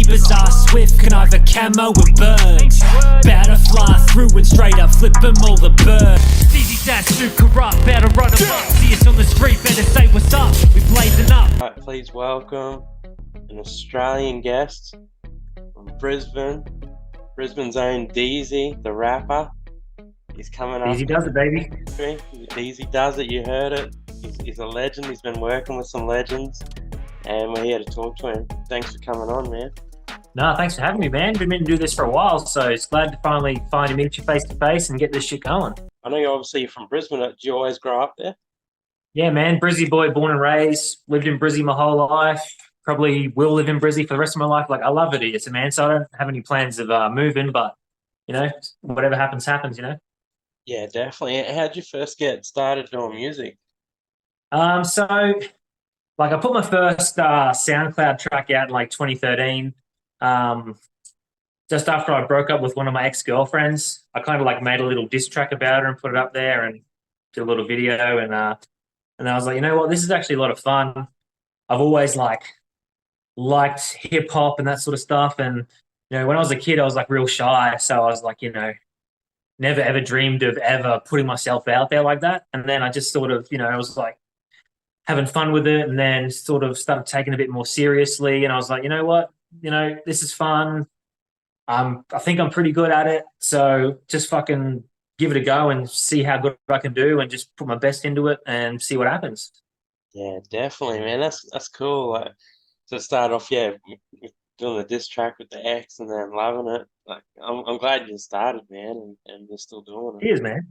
bizarre, swift, can either camo with birds. Bout to fly through and straight up flip them all the birds. DHEEZY that Snoop corrupt, better run them up. See us on the street, better say what's up. We blazing up. Alright, please welcome an Australian guest from Brisbane. Brisbane's own DHEEZY, the rapper. He's coming up. DHEEZY does it, baby. DHEEZY does it, you heard it. He's a legend. He's been working with some legends, and we're here to talk to him. Thanks for coming on, man. No, thanks for having me, man. Been meaning to do this for a while, so it's glad to finally find and meet you face to face and get this shit going. I know you're from Brisbane. Did you always grow up there? Yeah, man. Brizzy boy, born and raised. Lived in Brizzy my whole life. Probably will live in Brizzy for the rest of my life. Like, I love it here, man. So I don't have any plans of moving, but, you know, whatever happens, happens, you know? Yeah, definitely. How'd you first get started doing music? So, like, I put my first SoundCloud track out in, like, 2013. Just after I broke up with one of my ex-girlfriends. I kind of, like, made a little diss track about her and put it up there and did a little video. And I was like, you know what? This is actually a lot of fun. I've always, like, liked hip-hop and that sort of stuff. And, you know, when I was a kid, I was, like, real shy. So I was, like, you know, never, ever dreamed of ever putting myself out there like that. And then I just sort of, you know, I was, like, having fun with it, and then sort of started taking it a bit more seriously. And I was like, you know what? You know, this is fun. I think I'm pretty good at it. So just fucking give it a go and see how good I can do and just put my best into it and see what happens. Yeah, definitely, man. That's cool. Like, to start off, yeah, doing the diss track with the ex and then loving it. Like, I'm glad you started, man, and you're still doing it. Cheers, man.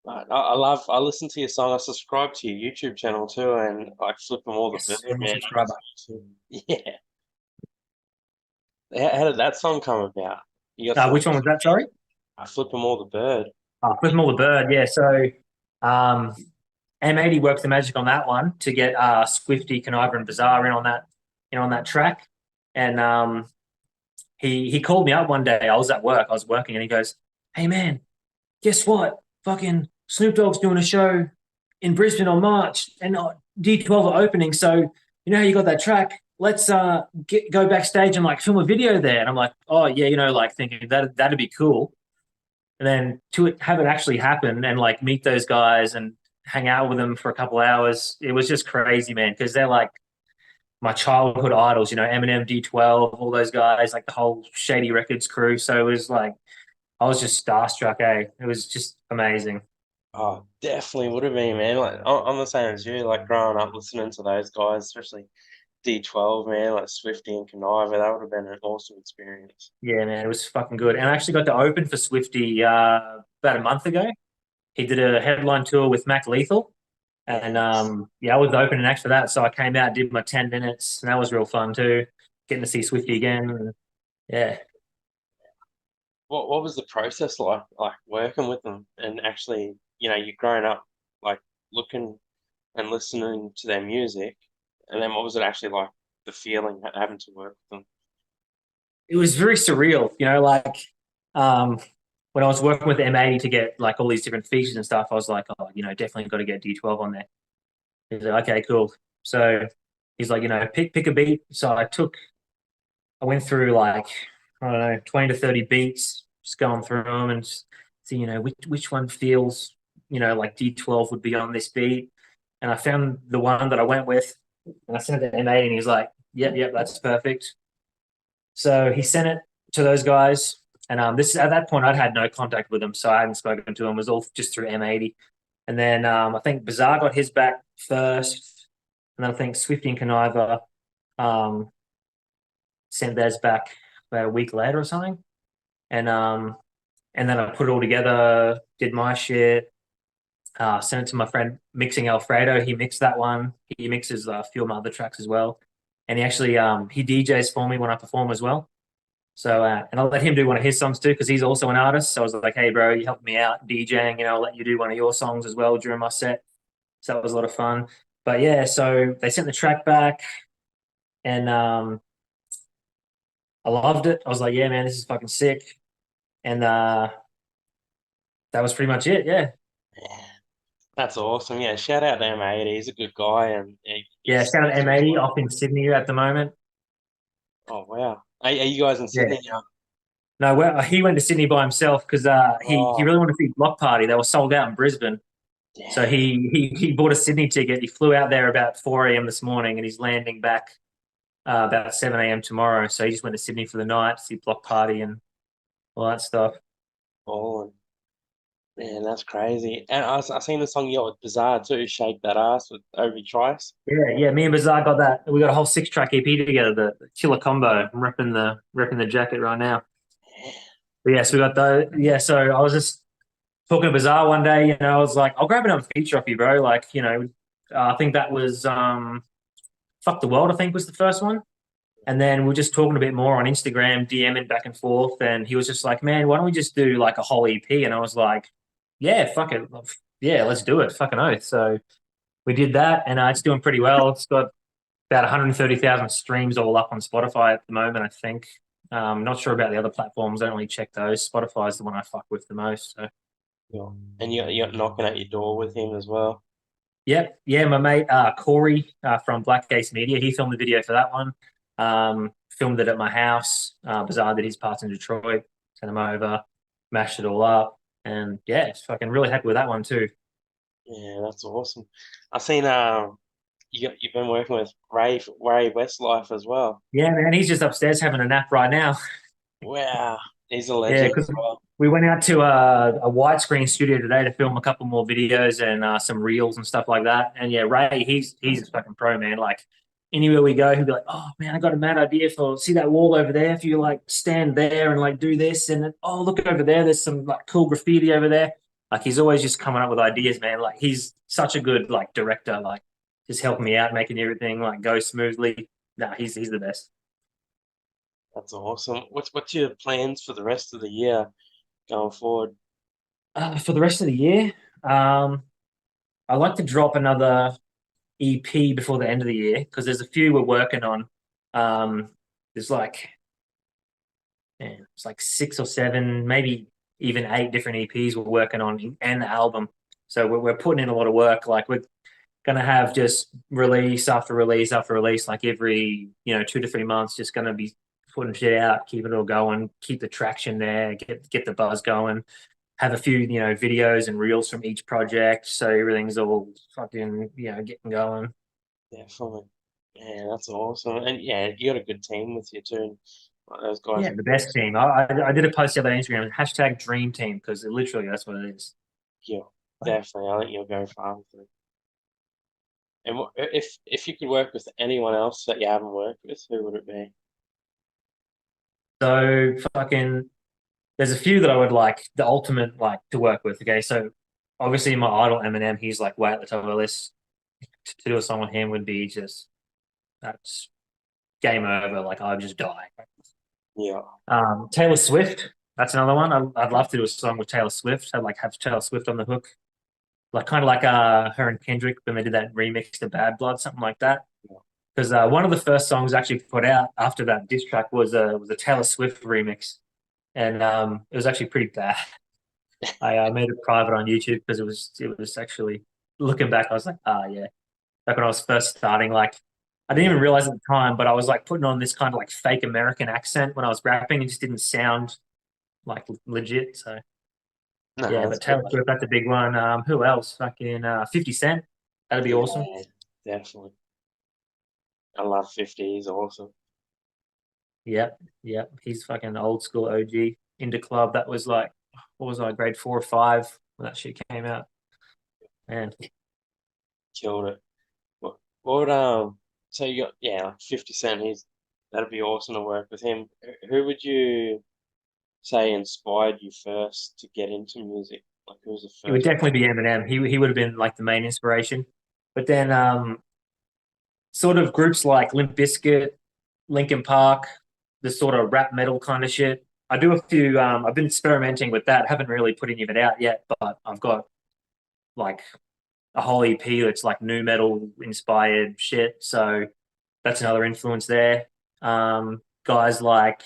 I listen to your song. I subscribe to your YouTube channel too, and I flip them all the Yes, bird, man. subscriber. Yeah. How did that song come about? Which one was that, sorry? I flip them all the bird. Flip them all the bird, yeah. So M-EIGHTY worked the magic on that one to get Swifty, Conniver, and Bizarre in on that track. And he called me up one day. I was at work. I was working, and he goes, "Hey, man, guess what? Fucking Snoop Dogg's doing a show in Brisbane on March, and D12 are opening. So you know how you got that track? Let's go backstage and like film a video there." And I'm like, "Oh yeah," you know, like thinking that'd be cool. And then to have it actually happen and like meet those guys and hang out with them for a couple hours, it was just crazy, man, because they're like my childhood idols, you know, Eminem, D12, all those guys, like the whole Shady Records crew. So it was like, I was just starstruck, eh? It was just amazing. Oh, definitely would have been, man. Like, I'm the same as you. Like, growing up listening to those guys, especially D12, man, like Swifty and Conniver, that would have been an awesome experience. Yeah, man, it was fucking good. And I actually got to open for Swifty about a month ago. He did a headline tour with Mac Lethal. And yeah, I was the opening act for that. So I came out, did my 10 minutes, and that was real fun too. Getting to see Swifty again. And, yeah. What was the process like working with them and actually, you know, you're growing up, like looking and listening to their music, and then what was it actually like, the feeling having to work with them? It was very surreal, you know, like when I was working with M-EIGHTY to get like all these different features and stuff, I was like, oh, you know, definitely got to get D12 on there. He's like, okay, cool. So he's like, you know, pick a beat. So I went through like, I don't know, 20 to 30 beats, just going through them and see, you know, which one feels, you know, like D12 would be on this beat. And I found the one that I went with, and I sent it to M-EIGHTY, and he's like, yep, that's perfect. So he sent it to those guys. And at that point, I'd had no contact with them, so I hadn't spoken to them. It was all just through M-EIGHTY. And then I think Bizarre got his back first, and then I think Swifty and Conniver sent theirs back about a week later or something. And then I put it all together, did my shit, sent it to my friend Mixing Alfredo. He mixed that one. He mixes a few of my other tracks as well. And he actually he DJs for me when I perform as well. So, and I'll let him do one of his songs too, because he's also an artist. So I was like, hey, bro, you helped me out DJing, you know, I'll let you do one of your songs as well during my set. So that was a lot of fun. But yeah, so they sent the track back, and I loved it. I was like, yeah, man, this is fucking sick. And that was pretty much it, yeah. That's awesome. Yeah, shout out to M-EIGHTY. He's a good guy. And yeah, shout out to M-EIGHTY off in Sydney at the moment. Oh wow. Are you guys in Yeah. Sydney now? No, well, he went to Sydney by himself because he Oh, really wanted to see Block Party. They were sold out in Brisbane. So damn. he bought a Sydney ticket. He flew out there about 4 a.m. this morning, and he's landing back about 7 a.m. tomorrow. So he just went to Sydney for the night, see Block Party and all that stuff. Oh, man, that's crazy. And I seen the song you got with Bizarre too, Shake That Ass with Obi Trice. Yeah. Me and Bazaar got that. We got a whole 6-track EP together, the KILLAH Kombo. I'm repping the jacket right now. But yeah, so we got the yeah. So I was just talking to Bazaar one day. I was like, I'll grab another feature off you, bro. Like, I think that was "Fuck the World." I think was the first one. And then we are just talking a bit more on Instagram, DMing back and forth. And he was just like, man, why don't we just do like a whole EP? And I was like, yeah, fuck it. Yeah, let's do it. Fucking oath. So we did that, and it's doing pretty well. It's got about 130,000 streams all up on Spotify at the moment, I think. Not sure about the other platforms. I don't really check those. Spotify is the one I fuck with the most. So, Yeah. And you're knocking at your door with him as well. yep. Yeah, my mate Corey from Black Ace Media, he filmed the video for that one. Filmed it at my house. Bizarre did his parts in Detroit. Sent him over, mashed it all up. And yeah, it's fucking really happy with that one too. Yeah, that's awesome. I seen you've been working with Ray Westlyfe as well. Yeah, man, he's just upstairs having a nap right now. Wow, he's a Yeah, legend as because well. we went out to a widescreen studio today to film a couple more videos and some reels and stuff like that. And yeah, Ray, he's a fucking pro, man. Like anywhere we go, he'll be like, "Oh man, I got a mad idea for see that wall over there. If you like stand there and like do this, and then, oh look over there, there's some like cool graffiti over there." Like he's always just coming up with ideas, man. Like he's such a good like director, like just helping me out, making everything like go smoothly. Nah, he's the best. That's awesome. What's your plans for the rest of the year going forward? For the rest of the year, um, I like to drop another EP before the end of the year because there's a few we're working on. Um, there's like, man, it's like 6 or 7, maybe even 8 different EPs we're working on and the album. So we're putting in a lot of work. Like we're gonna have just release after release after release, like every 2 to 3 months. Just gonna be putting shit out, keep it all going, keep the traction there, get the buzz going. Have a few videos and reels from each project, so everything's all fucking getting going. Definitely. Yeah, that's awesome. And yeah, you got a good team with you too. Like, those guys Yeah, are the best awesome. team. I did a post the other day on Instagram, hashtag dream team, because literally that's what it is. Yeah, definitely. I think you'll go far with it. And if you could work with anyone else that you haven't worked with, who would it be? So fucking there's a few that I would like the ultimate like to work with. Okay, so obviously my idol Eminem, he's like way at the top of the list. To do a song with him would be just that's game over. Like I'd just die. Yeah, Taylor Swift, that's another one. I'd love to do a song with Taylor Swift. I'd like have Taylor Swift on the hook, like kind of like her and Kendrick when they did that remix to Bad Blood, something like that. yeah. Because one of the first songs actually put out after that diss track was a Taylor Swift remix, and it was actually pretty bad. I made it private on YouTube because it was actually looking back, I was like, yeah. Back when I was first starting, like I didn't Yeah. even realize at the time, but I was like putting on this kind of like fake American accent when I was rapping. It just didn't sound like legit. So No, yeah, that's but good. Taylor Swift, that's a big one. Who else? Fucking 50 Cent. That'd be awesome. Yeah, definitely. I love 50. He's awesome. Yep, yep. He's fucking old school OG into club. That was like, what was I, grade 4 or 5 when that shit came out. Man, Killed it. What would so you got like 50 Cent, that'd be awesome to work with him. Who would you say inspired you first to get into music? Like who was the it would first definitely be Eminem. He would have been like the main inspiration. But then sort of groups like Limp Bizkit, Linkin Park, the sort of rap metal kind of shit. I do a few. I've been experimenting with that. Haven't really put any of it out yet, but I've got like a whole EP that's like new metal inspired shit. So that's another influence there. Guys like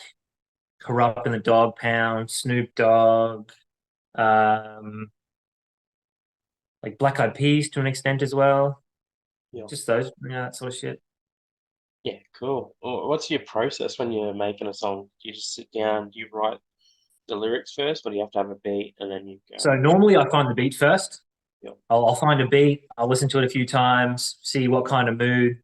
Corrupt and the Dog Pound, Snoop Dogg, um, like Black Eyed Peas to an extent as well. yeah. Just those, that sort of shit. Yeah, cool. What's your process when you're making a song? Do you just sit down, do you write the lyrics first, or do you have to have a beat and then you go? So normally I find the beat first. Yep. I'll find a beat. I'll listen to it a few times, see what kind of mood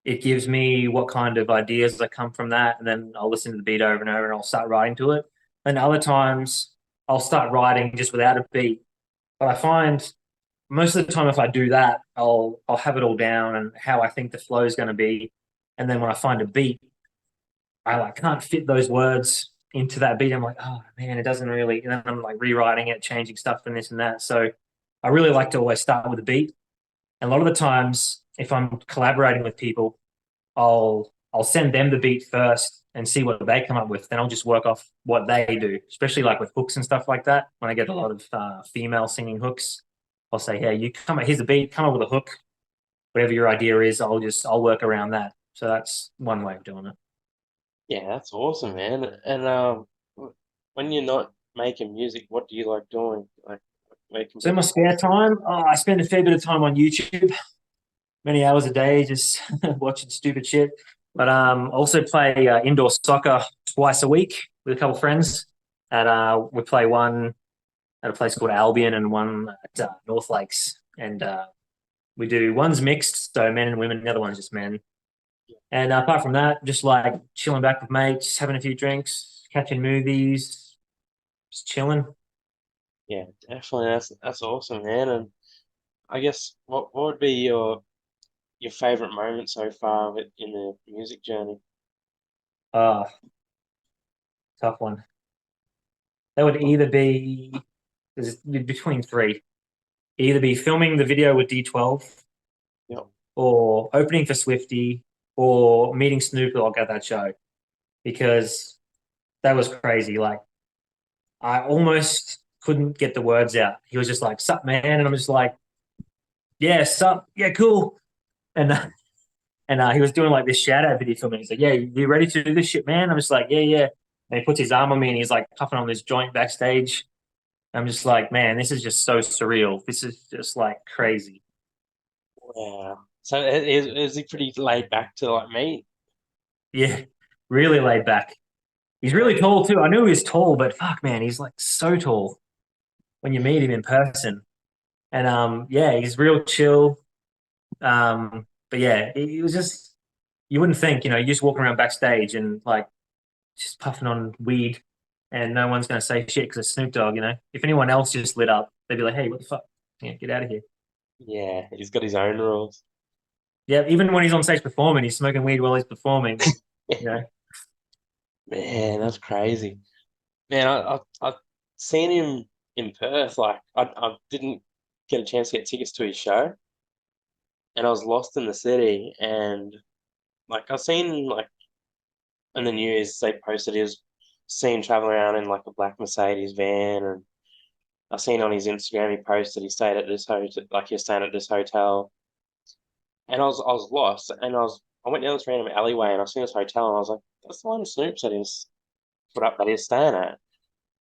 it gives me, what kind of ideas that come from that, and then I'll listen to the beat over and over, and I'll start writing to it. And other times I'll start writing just without a beat. But I find most of the time if I do that, I'll have it all down and how I think the flow is going to be. And then when I find a beat, I like can't fit those words into that beat. I'm like, oh man, it doesn't really. And then I'm like rewriting it, changing stuff and this and that. So I really like to always start with a beat. And a lot of the times, if I'm collaborating with people, I'll send them the beat first and see what they come up with. Then I'll just work off what they do, especially like with hooks and stuff like that. When I get a lot of female singing hooks, I'll say, hey, you come up, here's a beat, come up with a hook, whatever your idea is. I'll work around that. So that's one way of doing it. Yeah, that's awesome, man. And when you're not making music, what do you like doing? Like making So in my spare time, I spend a fair bit of time on YouTube, many hours a day, just watching stupid shit. But also play indoor soccer twice a week with a couple of friends. We play one at a place called Albion and one at North Lakes. And we do one's mixed, so men and women. The other one's just men. And apart from that, just like chilling back with mates, having a few drinks, catching movies, just chilling. Yeah, definitely. That's awesome, man. And I guess what would be your favorite moment so far in the music journey? Uh, Tough one. That would either be there's between three. Either be filming the video with D12 Yep. or opening for Swifty or meeting Snoop Dogg at that show because that was crazy. Like I almost couldn't get the words out. He was just like, "Sup, man," and I'm just like, "Yeah, sup, yeah, cool." And he was doing like this shout out video for me. He's like, "Yeah, you ready to do this shit, man?" I'm just like, "Yeah, yeah." And he puts his arm on me and he's like puffing on this joint backstage. I'm just like, man, this is just so surreal. This is just like crazy. Wow. So is he pretty laid back to like me? Yeah, really laid back. He's really tall too. I knew he was tall, but fuck, man, he's like so tall when you meet him in person. And yeah, he's real chill. But yeah, it was just you wouldn't think, you just walk around backstage and like just puffing on weed, and no one's gonna say shit because it's Snoop Dogg. If anyone else just lit up, they'd be like, "Hey, what the fuck? Yeah, get out of here." Yeah, he's got his own rules. Yeah, even when he's on stage performing, he's smoking weed while he's performing. You know, Man, that's crazy. Man, I've seen him in Perth. Like I didn't get a chance to get tickets to his show, and I was lost in the city. And like I seen like in the news they posted he was seen traveling around in like a black Mercedes van, and I seen on his Instagram he posted he stayed at this hotel, like he was staying at this hotel, and I was lost, and I went down this random alleyway and I seen this hotel, and I was like, that's the one Snoop said he was put up that he's staying at.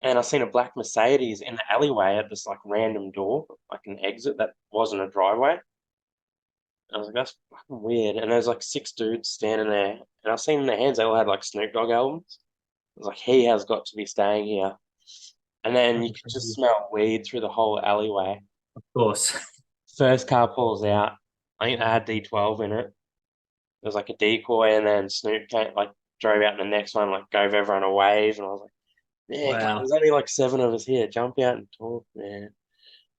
And I seen a black Mercedes in the alleyway at this like random door, like an exit that wasn't a driveway. I was like, that's fucking weird. And there's like six dudes standing there, and I seen in their hands they all had like Snoop Dogg albums. I was like, he has got to be staying here. And then you could just smell weed through the whole alleyway. of course. First car pulls out. I think they had D12 in it. There was like a decoy, and then Snoop came, like drove out in the next one, like gave everyone a wave, and I was like, yeah, Wow, there's only like seven of us here. Jump out and talk, man.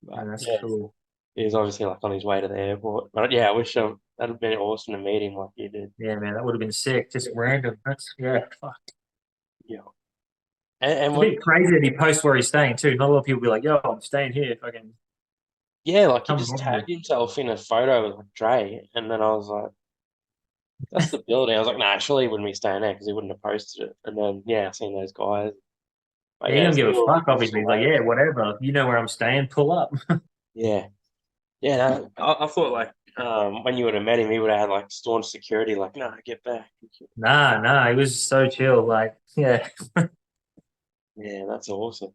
But man, that's yeah, cool. he was obviously like on his way to the airport. But yeah, I wish that'd have been awesome to meet him like you did. Yeah, man, that would have been sick. Just random. That's yeah, fuck. Yeah. And It's a what? bit crazy that he posts where he's staying too. Not a lot of people be like, "Yo, I'm staying here." Fucking Yeah, like he come just on. tagged himself in a photo with like Dre, and then I was like, "That's the building." I was like, "Nah, surely he wouldn't be staying there because he wouldn't have posted it." And then yeah, I seen those guys. But Yeah, he yeah, don't it's give a still fuck. Obviously, he's like, hilarious. "Yeah, whatever. You know where I'm staying. Pull up." Yeah, yeah. No, I thought like when you would have met him, he would have had like staunch security. Like, nah, get back. Nah, nah, he was so chill. Like, yeah, Yeah, that's awesome.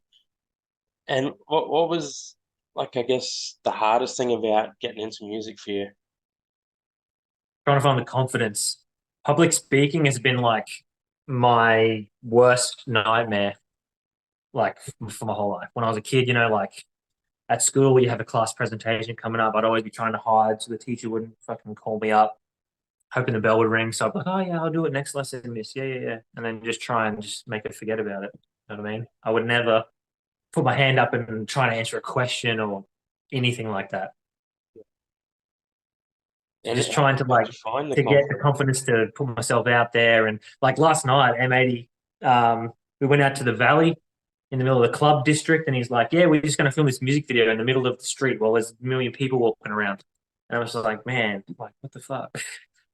And what was like I guess the hardest thing about getting into music for you? trying to find the confidence. Public speaking has been like my worst nightmare, like for my whole life. When I was a kid, like at school, you have a class presentation coming up. I'd always be trying to hide so the teacher wouldn't fucking call me up, hoping the bell would ring. So I'd be like, oh yeah, I'll do it next lesson, miss. Yeah, yeah, yeah. And then just try and just make her forget about it. You know what I mean? I would never put my hand up and try to answer a question or anything like that. And Just trying to how'd you find the to get the confidence? confidence to put myself out there. And like last night, M-EIGHTY, we went out to the valley in the middle of the club district, and he's like, "Yeah, we're just going to film this music video in the middle of the street while there's a million people walking around." And I was like, "Man, like what the fuck?"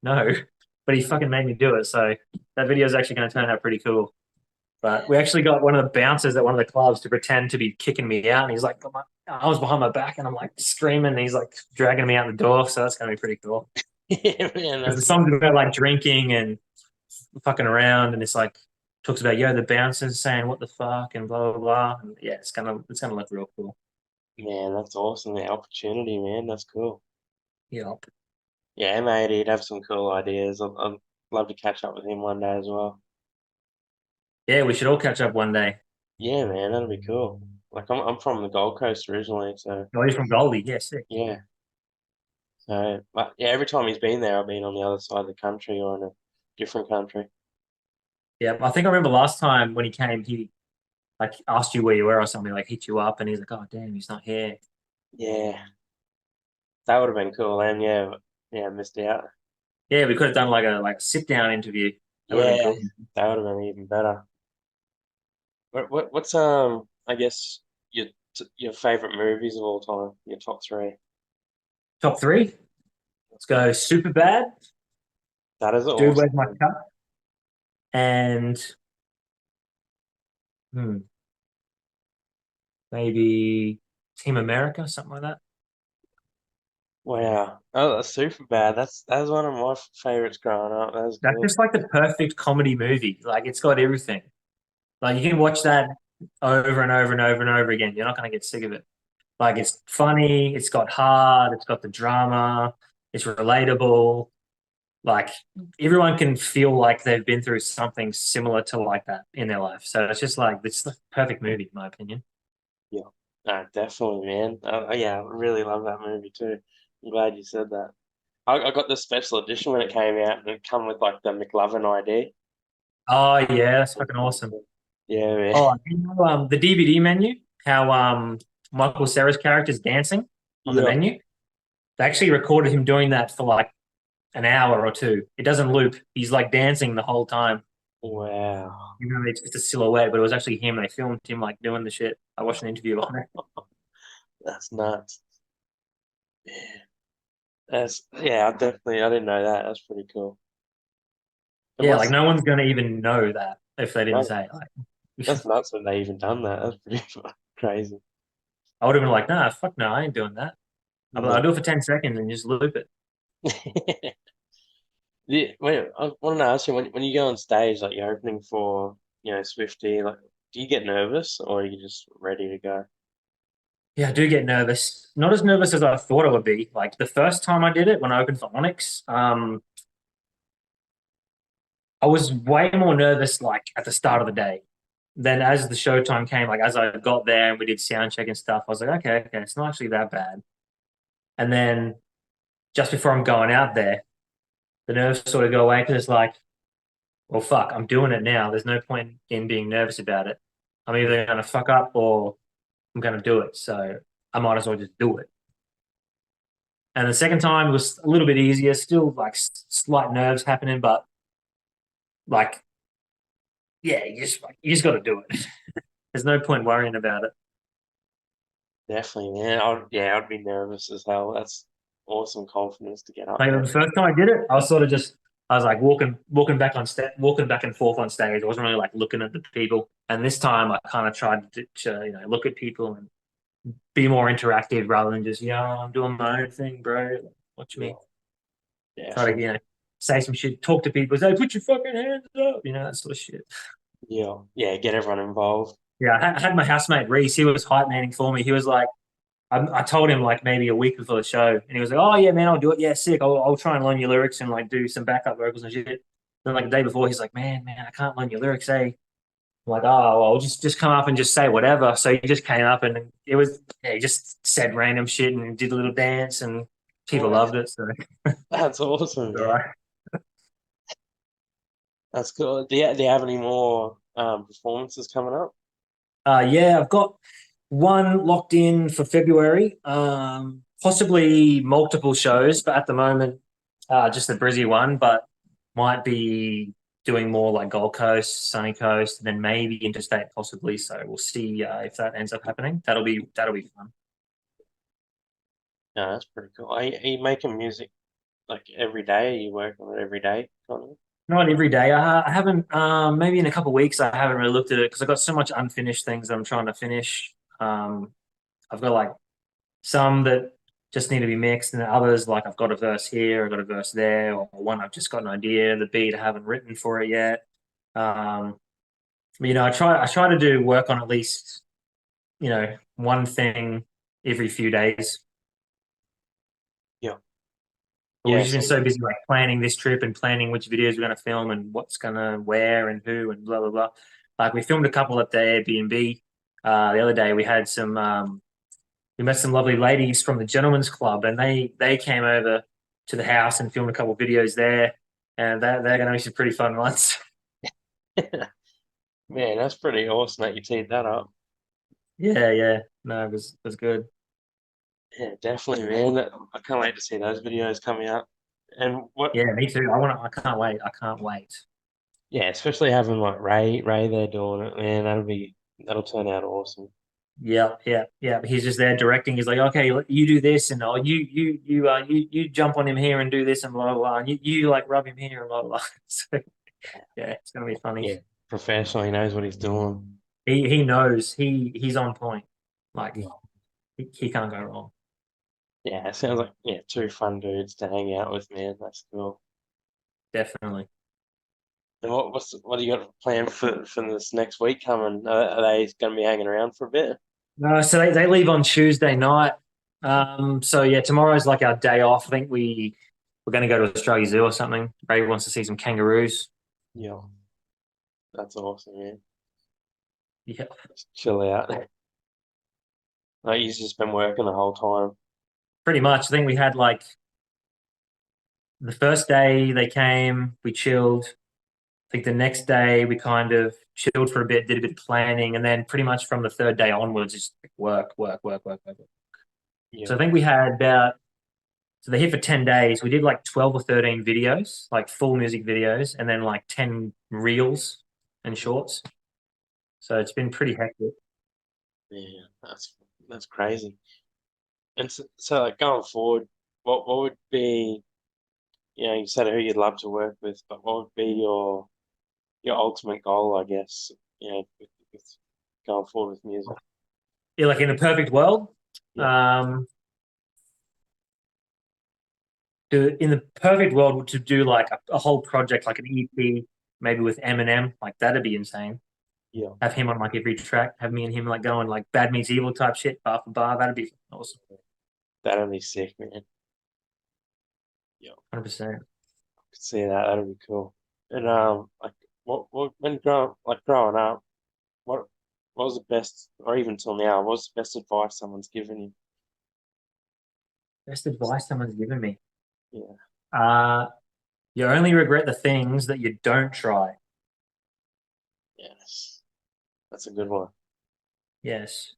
No, but he fucking made me do it. So that video is actually going to turn out pretty cool. But we actually got one of the bouncers at one of the clubs to pretend to be kicking me out, and he's like, I was behind my back, and I'm like screaming, and he's like dragging me out the door. So that's going to be pretty cool. Yeah, man. Because the song's about like drinking and fucking around, and it's like talks about the bouncers saying what the fuck and blah blah blah. And yeah, it's gonna look real cool. Man, that's awesome. The opportunity, man. That's cool. Yeah, Yeah, M-EIGHTY, he'd have some cool ideas. I'd love to catch up with him one day as well. yeah, we should all catch up one day. Yeah, man, that'd be cool. Like I'm from the Gold Coast originally, so Oh, he's from Goldie. Yeah, sick. yeah. So, but yeah, every time he's been there, I've been on the other side of the country or in a different country. Yeah, I think I remember last time when he came, he like asked you where you were or something, like hit you up, and he's like, "Oh damn, he's not here." Yeah, that would have been cool. And yeah, missed out. Yeah, we could have done like a sit down interview. That would have Yeah, been cool. that would have been even better. What's I guess your favorite movies of all time? Your top three? Top three. Let's go. Super bad. That is Dude, where's awesome. my cup? And hmm, maybe Team America, something like that. Wow. Oh, that's super bad. That's one of my favorites growing up. That was That's good. just like the perfect comedy movie. Like it's got everything. Like you can watch that over and over and over and over again. You're not going to get sick of it. Like it's funny, it's got heart, it's got the drama, it's relatable. Like everyone can feel like they've been through something similar to like that in their life. So it's just like it's the perfect movie, in my opinion. Yeah. No, definitely, man. Yeah, I really love that movie too. I'm glad you said that. I got the special edition when it came out, and it come with like the McLovin ID. Oh yeah, that's fucking awesome. Yeah, man. Oh, the DVD menu, how Michael Cera's character is dancing on the Yeah. menu. They actually recorded him doing that for like an hour or two. It doesn't loop. He's like dancing the whole time. Wow. It's just a silhouette, but it was actually him. They filmed him like doing the shit. I watched an interview on it. That's nuts. Yeah. I didn't know that. That's pretty cool. It Yeah, like must, no one's gonna even know that if they didn't no, say it. Like, that's nuts that they even done that. That's pretty crazy. I would have been like, nah, fuck no, I ain't doing that. I'll No. do it for 10 seconds and just loop it. Yeah, wait, I wanted to ask you when you go on stage, like you're opening for, Swifty, like do you get nervous or are you just ready to go? Yeah, I do get nervous. Not as nervous as I thought I would be. Like the first time I did it when I opened for Onyx, I was way more nervous like at the start of the day. Then as the show time came, like as I got there and we did sound check and stuff, I was like, okay, it's not actually that bad. And then just before I'm going out there, the nerves sort of go away because it's like, well, fuck, I'm doing it now. There's no point in being nervous about it. I'm either going to fuck up or I'm going to do it. So I might as well just do it. And the second time was a little bit easier, still like slight nerves happening, but like, yeah, you just got to do it. There's no point worrying about it. Definitely, man. I'd be nervous as hell. That's awesome confidence to get up Like there. the first time I did it, I was sort of just I was like walking back on stage, walking back and forth on stage. I wasn't really like looking at the people. And this time I kind of tried to look at people and be more interactive rather than just I'm doing my own thing, bro. Watch Yeah, me. Try to definitely. say some shit, talk to people, say put your fucking hands up, that sort of shit. Yeah, yeah, get everyone involved. Yeah, I had my housemate Reese. He was hype manning for me. He was like, I told him like maybe a week before the show, and he was like, "Oh yeah, man, I'll do it. Yeah, sick. I'll try and learn your lyrics and like do some backup vocals and shit." Then like the day before, he's like, "Man, I can't learn your lyrics, eh?" I'm like, "Oh, well, just come up and just say whatever." So he just came up and it was yeah, he just said random shit and did a little dance and people Wow, loved it. So that's awesome, all man. right. That's cool. Do you have any more performances coming up? Yeah, I've got one locked in for February. Possibly multiple shows, but at the moment, just the Brizzy one. But might be doing more like Gold Coast, Sunny Coast, and then maybe interstate possibly. So we'll see if that ends up happening. That'll be fun. No, that's pretty cool. Are you making music like every day? Are you working on it every day? Kind of? Not every day. I haven't. Maybe in a couple of weeks. I haven't really looked at it because I've got so much unfinished things that I'm trying to finish. I've got like some that just need to be mixed, and then others like I've got a verse here, I've got a verse there, or one I've just got an idea, the beat I haven't written for it yet. Um, but, I try to do work on at least one thing every few days. Yeah. But we've Yeah. just been So so busy like planning this trip and planning which videos we're going to film and what's going to where and who and blah blah blah. Like we filmed a couple at the Airbnb. The other day we had some we met some lovely ladies from the Gentlemen's Club, and they came over to the house and filmed a couple of videos there, and they're going to be some pretty fun ones. man, that's pretty awesome that you teed that up. Yeah. No, it was good. Yeah, definitely, man. I can't wait to see those videos coming out. And what? Yeah, me too. I can't wait. I can't wait. Yeah, especially having like Ray there doing it, man. That'll turn out awesome. Yeah. He's just there directing. He's like, okay, you do this, and oh, you jump on him here and do this, and blah blah blah. And you like rub him here and blah blah blah. So yeah, it's gonna be funny. Yeah, professional. He knows what he's doing. He knows he's on point. Like Yeah. he can't go wrong. Yeah, it sounds like two fun dudes to hang out with, man. That's cool. Definitely. And what do you got planned for this next week coming? Are they going to be hanging around for a bit? No, so they leave on Tuesday night. So yeah, tomorrow's like our day off. I think we're going to go to Australia Zoo or something. Ray wants to see some kangaroos. Yeah, that's awesome, man. Yeah, Just chill out. Like he's just been working the whole time. pretty much. I think we had like the first day they came, we chilled. I think the next day we kind of chilled for a bit, did a bit of planning, and then pretty much from the third day onwards, just work. Yeah, So I think we had about so they're here for 10 days. We did like 12 or 13 videos, like full music videos, and then like 10 reels and shorts. So it's been pretty hectic. yeah, that's crazy. And so like going forward, what would be, you said who you'd love to work with, but what would be your ultimate goal, I guess, with going forward with music? Yeah, like in a perfect world, Yeah, in the perfect world to do like a whole project, like an EP, maybe with Eminem, like that'd be insane. yeah, Have him on like every track, have me and him like going like Bad Meets Evil type shit, bar for bar. That'd be awesome. that'd be sick, man. Yeah, 100%. could see that. That'd be cool. And like what when growing up, what what was the best, or even till now, what was the best advice someone's given you? Best advice someone's given me. Yeah, Uh, you only regret the things that you don't try. yes, that's a good one. Yes.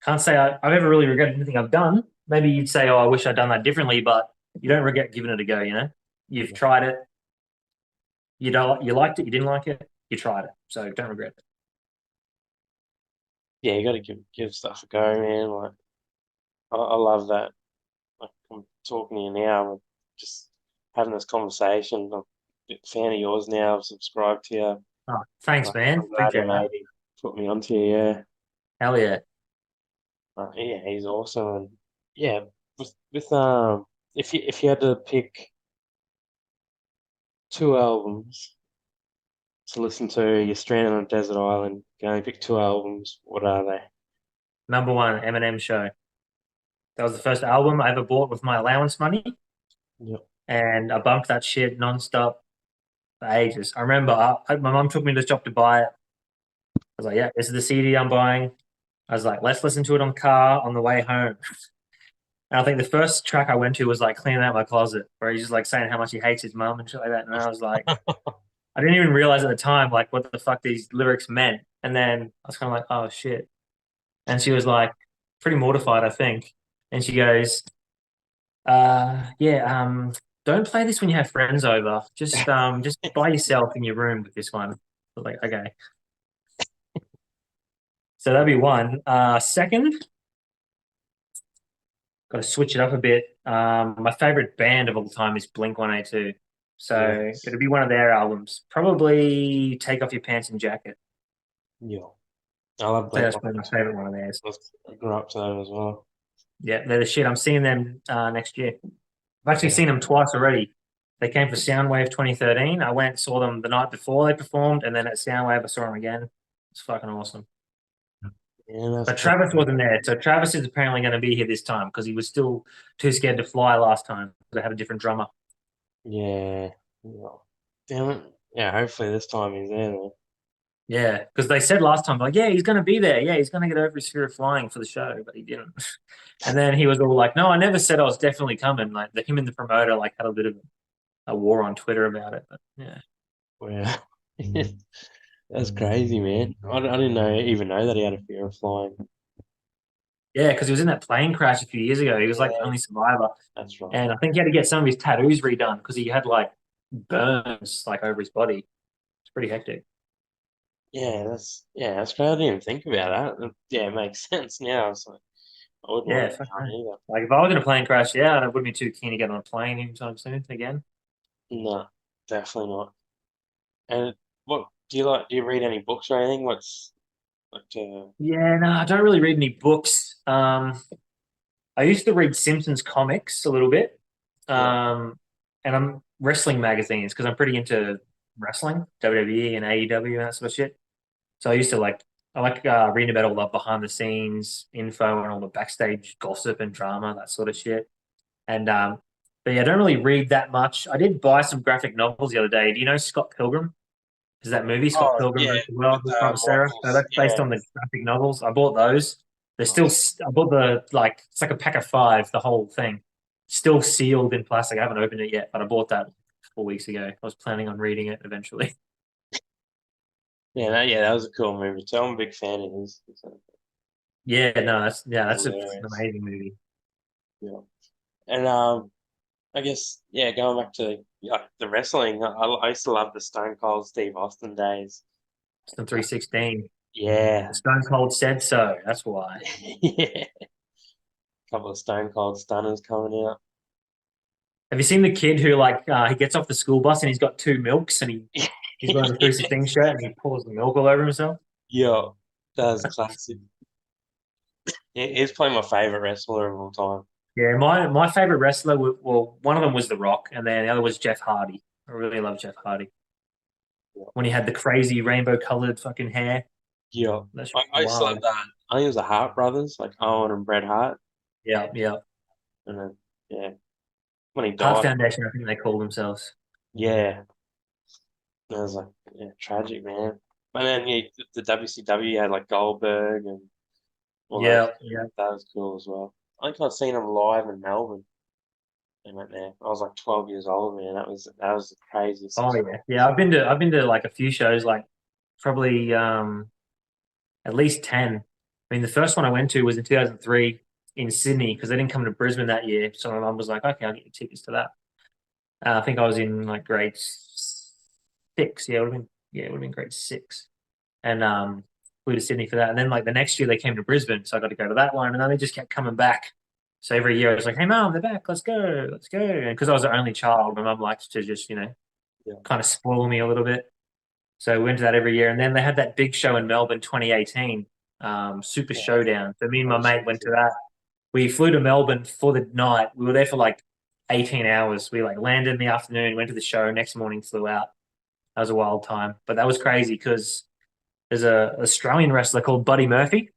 Can't say I've ever really regretted anything I've done. Maybe you'd say, oh, I wish I'd done that differently, but you don't regret giving it a go, you know? You've tried it. You liked it, you didn't like it, you tried it. So don't regret it. Yeah, you got to give stuff a go, man. Like I love that. Like I'm talking to you now, I'm just having this conversation. I'm a big fan of yours now. I've subscribed to you. Oh, thanks, Like, man. I'm glad Appreciate that. M-EIGHTY put me onto you. Yeah, Hell yeah. yeah, he's awesome. And yeah, with if you had to pick two albums to listen to, you're stranded on a desert island. You can only pick two albums. What are they? Number one, Eminem show. That was the first album I ever bought with my allowance money, Yep. and I bumped that shit nonstop for ages. I remember my mum took me to the shop to buy it. I was like, "Yeah, this is the CD I'm buying." I was like, "Let's listen to it on the car on the way home." And I think the first track I went to was like cleaning out my closet, where he's just like saying how much he hates his mum and shit like that. And I was like, I didn't even realize at the time like what the fuck these lyrics meant. And then I was kind of like, oh shit. And she was like, pretty mortified, I think. And she goes, yeah, don't play this when you have friends over. Just by yourself in your room with this one. I was like, okay. So that'd be one. Second, got to switch it up a bit. My favorite band of all time is Blink 182. So Yes. it'll be one of their albums. Probably Take Off Your Pants and Jacket. Yeah. I love So Blink that's probably my 182. favorite one of theirs. I grew up to them as well. Yeah, they're the shit. I'm seeing them next year. I've actually Yeah. seen them twice already. They came for Soundwave 2013. I went and saw them the night before they performed, and then at Soundwave I saw them again. It's fucking awesome. Yeah, that's But cool. Travis wasn't there, so Travis is apparently going to be here this time because he was still too scared to fly last time. They had a different drummer. Yeah. Yeah. Damn it. Yeah, hopefully this time he's there then. Yeah, because they said last time, like, yeah, he's going to be there. Yeah, he's going to get over his fear of flying for the show, but he didn't. And then he was all like, no, I never said I was definitely coming. Like, him and the promoter like had a bit of a war on Twitter about it. But yeah, Wow. That's crazy, man. I didn't even know that he had a fear of flying. yeah, because he was in that plane crash a few years ago. He was like the only survivor, That's right. and I think he had to get some of his tattoos redone because he had like burns like over his body. It's pretty hectic. That's crazy. I didn't even think about that. Yeah, it makes sense now. So I wouldn't Yeah, want to fuck go no. either. Like if I was in a plane crash, yeah, I wouldn't be too keen to get on a plane anytime soon again. No, definitely not. And what do you like? Do you read any books or anything? What's like Yeah, no, I don't really read any books. I used to read Simpsons comics a little bit, yeah, and I'm wrestling magazines because I'm pretty into wrestling, WWE and AEW and that sort of shit. So I like reading about all the behind the scenes info and all the backstage gossip and drama, that sort of shit. And but yeah, I don't really read that much. I did buy some graphic novels the other day. Do you know Scott Pilgrim? Is that movie Scott oh Pilgrim yeah, versus the World with with Thomas Sarah? So Michael's that's based on the graphic novels. I bought those. They're still. nice. I bought the like it's like a pack of five, the whole thing, still sealed in plastic. I haven't opened it yet, but I bought that 4 weeks ago. I was planning on reading it eventually. That was a cool movie. So I'm a big fan of his. Yeah, no, that's an Hilarious. amazing movie. Yeah, and I guess going back to the wrestling, I used to love the Stone Cold Steve Austin days. It's the 316. Yeah, Stone Cold said so. That's why. yeah. Couple of Stone Cold Stunners coming out. Have you seen the kid who like he gets off the school bus and he's got two milks and he's wearing a 316 shirt and he pours the milk all over himself? Yeah, that was classic. He's probably my favorite wrestler of all time. Yeah, my favorite wrestler, well, one of them was The Rock, and then the other was Jeff Hardy. I really love Jeff Hardy Yeah. when he had the crazy rainbow colored fucking hair. Yeah. That's I used to love wild. that. I think it was the Hart brothers, like Owen and Bret Hart. Yeah, yeah. And then, when he Hart died, Foundation, I think they call themselves. yeah, it was like, tragic, man. And then, the WCW had like Goldberg and all Yeah, those. yeah. That was cool as well. I think I've seen them live in Melbourne. They went there. I was like 12 years old, man. That was the craziest Oh experience. yeah, yeah. I've been to like a few shows, like probably at least 10. I mean, the first one I went to was in 2003 in Sydney because they didn't come to Brisbane that year. So my mum was like, okay, I'll get you tickets to that. I think I was in like grade 6. It would have been grade 6. And flew to Sydney for that. And then like the next year they came to Brisbane, so I got to go to that one. And then they just kept coming back. So every year I was like, hey mum, they're back, let's go, let's go. And because I was the only child, my mum liked to just, Yeah. kind of spoil me a little bit. So we went to that every year. And then they had that big show in Melbourne 2018, Super Yeah. Showdown. So me and my That was mate went to crazy. that. We flew to Melbourne for the night. We were there for like 18 hours. We like landed in the afternoon, went to the show, next morning flew out. That was a wild time. But that was crazy because there's a Australian wrestler called Buddy Murphy.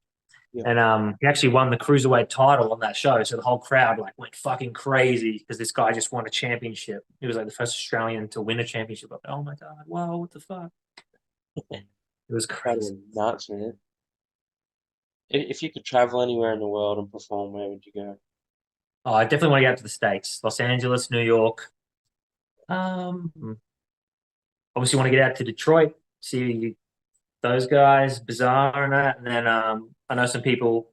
Yeah. And he actually won the cruiserweight title on that show. So the whole crowd like went fucking crazy because this guy just won a championship. He was like the first Australian to win a championship. Like, oh my god, wow, what the fuck? It was That'd crazy. be nuts, man. If you could travel anywhere in the world and perform, where would you go? Oh, I definitely want to get out to the States, Los Angeles, New York. Obviously want to get out to Detroit, see those guys, Bizarre and that. And then I know some people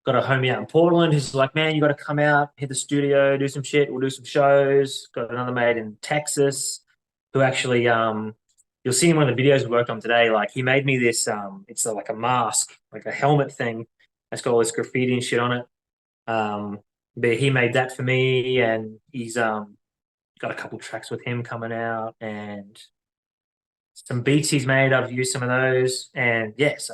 got a homie out in Portland who's like, man, you got to come out, hit the studio, do some shit. We'll do some shows. Got another mate in Texas who actually, you'll see in one of the videos we worked on today. Like he made me this, it's like a mask, like a helmet thing. That's got all this graffiti and shit on it. But he made that for me, and he's got a couple tracks with him coming out, and some beats he's made. I've used some of those, and yeah, so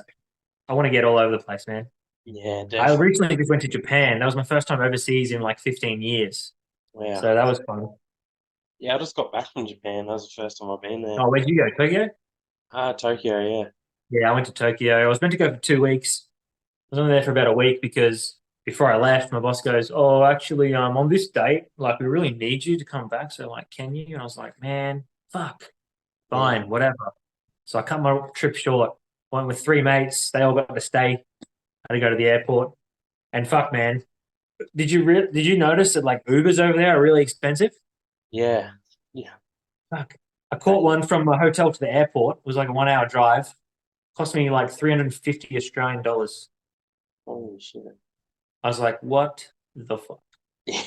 I want to get all over the place, man. Yeah, I definitely. recently just went to Japan. That was my first time overseas in like 15 years. Wow. So that was fun. Yeah, I just got back from Japan. That was the first time I've been there. Oh, where'd you go? Tokyo? Tokyo, yeah. Yeah, I went to Tokyo. I was meant to go for 2 weeks. I was only there for about a week because before I left, my boss goes, "Oh, actually, on this date, like we really need you to come back. So like, can you?" And I was like, "Man, fuck, Yeah. fine, whatever." So I cut my trip short. Went with three mates. They all got to stay. I had to go to the airport. And fuck, man, did you notice that like Ubers over there are really expensive? Yeah. Yeah. Fuck. I caught one from my hotel to the airport. It was like a 1 hour drive. Cost me like 350 Australian dollars. Holy shit. I was like, what the fuck?